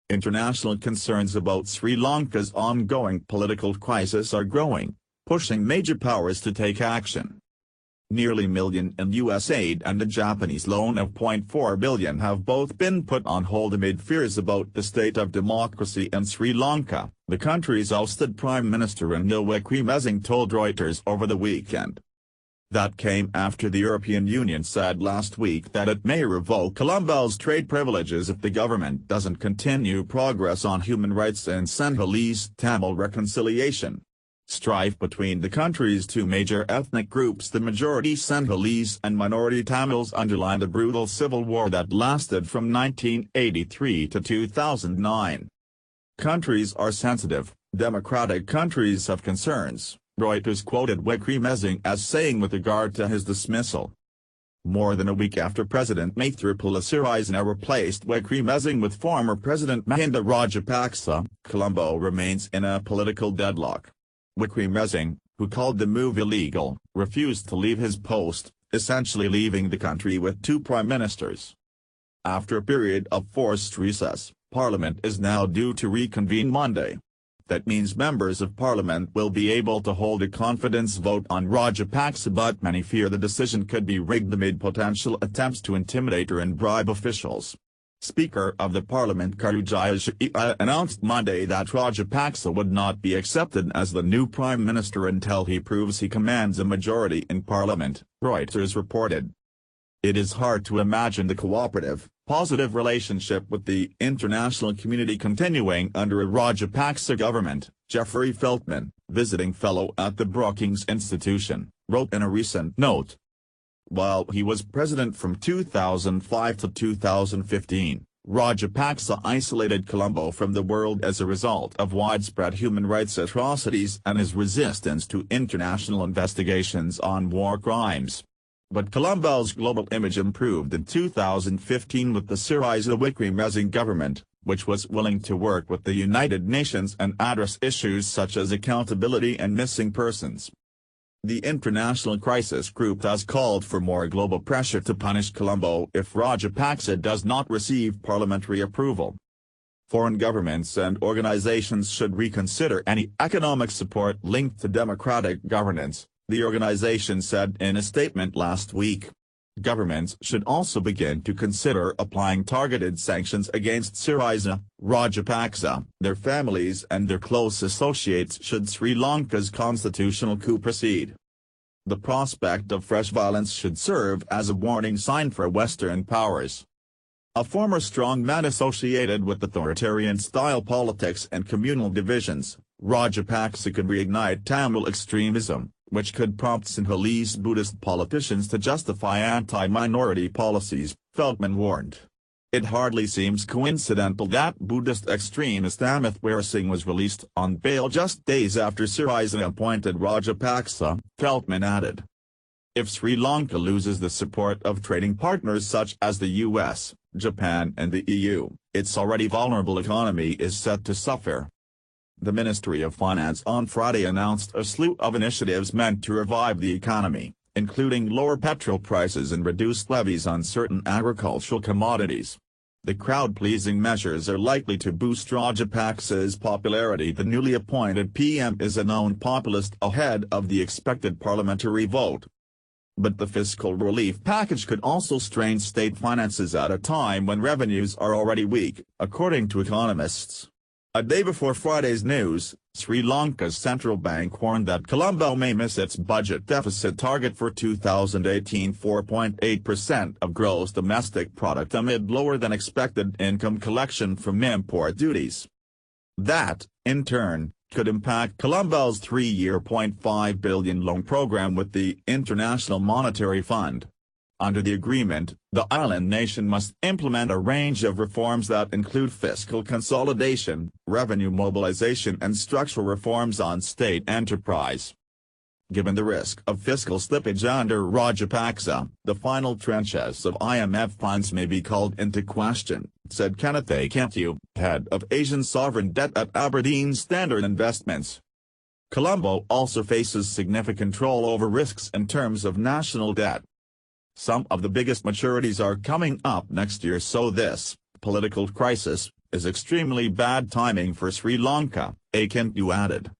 International concerns about Sri Lanka's ongoing political crisis are growing, pushing major powers to take action. Nearly $1 million in U.S. aid and a Japanese loan of $0.4 billion have both been put on hold amid fears about the state of democracy in Sri Lanka, the country's ousted Prime Minister Ranil Wickremesinghe told Reuters over the weekend. That came after the European Union said last week that it may revoke Colombo's trade privileges if the government doesn't continue progress on human rights and Sinhalese Tamil reconciliation. Strife between the country's two major ethnic groups, the majority Sinhalese and minority Tamils, underlined a brutal civil war that lasted from 1983 to 2009. Countries are sensitive, democratic countries have concerns, Reuters quoted Wickremesinghe as saying with regard to his dismissal. More than a week after President Maithripala Sirisena replaced Wickremesinghe with former President Mahinda Rajapaksa, Colombo remains in a political deadlock. Wickremesinghe, who called the move illegal, refused to leave his post, essentially leaving the country with two prime ministers. After a period of forced recess, Parliament is now due to reconvene Monday. That means members of Parliament will be able to hold a confidence vote on Rajapaksa, but many fear the decision could be rigged amid potential attempts to intimidate or bribe officials. Speaker of the Parliament Karujaya Shia announced Monday that Rajapaksa would not be accepted as the new Prime Minister until he proves he commands a majority in Parliament, Reuters reported. It is hard to imagine the cooperative, positive relationship with the international community continuing under a Rajapaksa government, Jeffrey Feltman, visiting fellow at the Brookings Institution, wrote in a recent note. While he was president from 2005 to 2015, Rajapaksa isolated Colombo from the world as a result of widespread human rights atrocities and his resistance to international investigations on war crimes. But Colombo's global image improved in 2015 with the Sirisena-Wickremesinghe government, which was willing to work with the United Nations and address issues such as accountability and missing persons. The International Crisis Group has called for more global pressure to punish Colombo if Rajapaksa does not receive parliamentary approval. Foreign governments and organizations should reconsider any economic support linked to democratic governance, the organization said in a statement last week. Governments should also begin to consider applying targeted sanctions against Sirisena, Rajapaksa, their families and their close associates should Sri Lanka's constitutional coup proceed. The prospect of fresh violence should serve as a warning sign for Western powers. A former strongman associated with authoritarian-style politics and communal divisions, Rajapaksa could reignite Tamil extremism, which could prompt Sinhalese Buddhist politicians to justify anti-minority policies, Feltman warned. It hardly seems coincidental that Buddhist extremist Amit Weerasinghe was released on bail just days after Sirisena appointed Rajapaksa, Feltman added. If Sri Lanka loses the support of trading partners such as the US, Japan and the EU, its already vulnerable economy is set to suffer. The Ministry of Finance on Friday announced a slew of initiatives meant to revive the economy, including lower petrol prices and reduced levies on certain agricultural commodities. The crowd-pleasing measures are likely to boost Rajapaksa's popularity. The newly appointed PM is a known populist ahead of the expected parliamentary vote. But the fiscal relief package could also strain state finances at a time when revenues are already weak, according to economists. A day before Friday's news, Sri Lanka's central bank warned that Colombo may miss its budget deficit target for 2018, 4.8% of gross domestic product amid lower-than-expected income collection from import duties. That, in turn, could impact Colombo's three-year $0.5 billion loan program with the International Monetary Fund. Under the agreement, the island nation must implement a range of reforms that include fiscal consolidation, revenue mobilization and structural reforms on state enterprise. Given the risk of fiscal slippage under Rajapaksa, the final tranches of IMF funds may be called into question, said Kenneth A. Cantu, head of Asian sovereign debt at Aberdeen Standard Investments. Colombo also faces significant rollover risks in terms of national debt. Some of the biggest maturities are coming up next year, so this political crisis is extremely bad timing for Sri Lanka," Akintu added.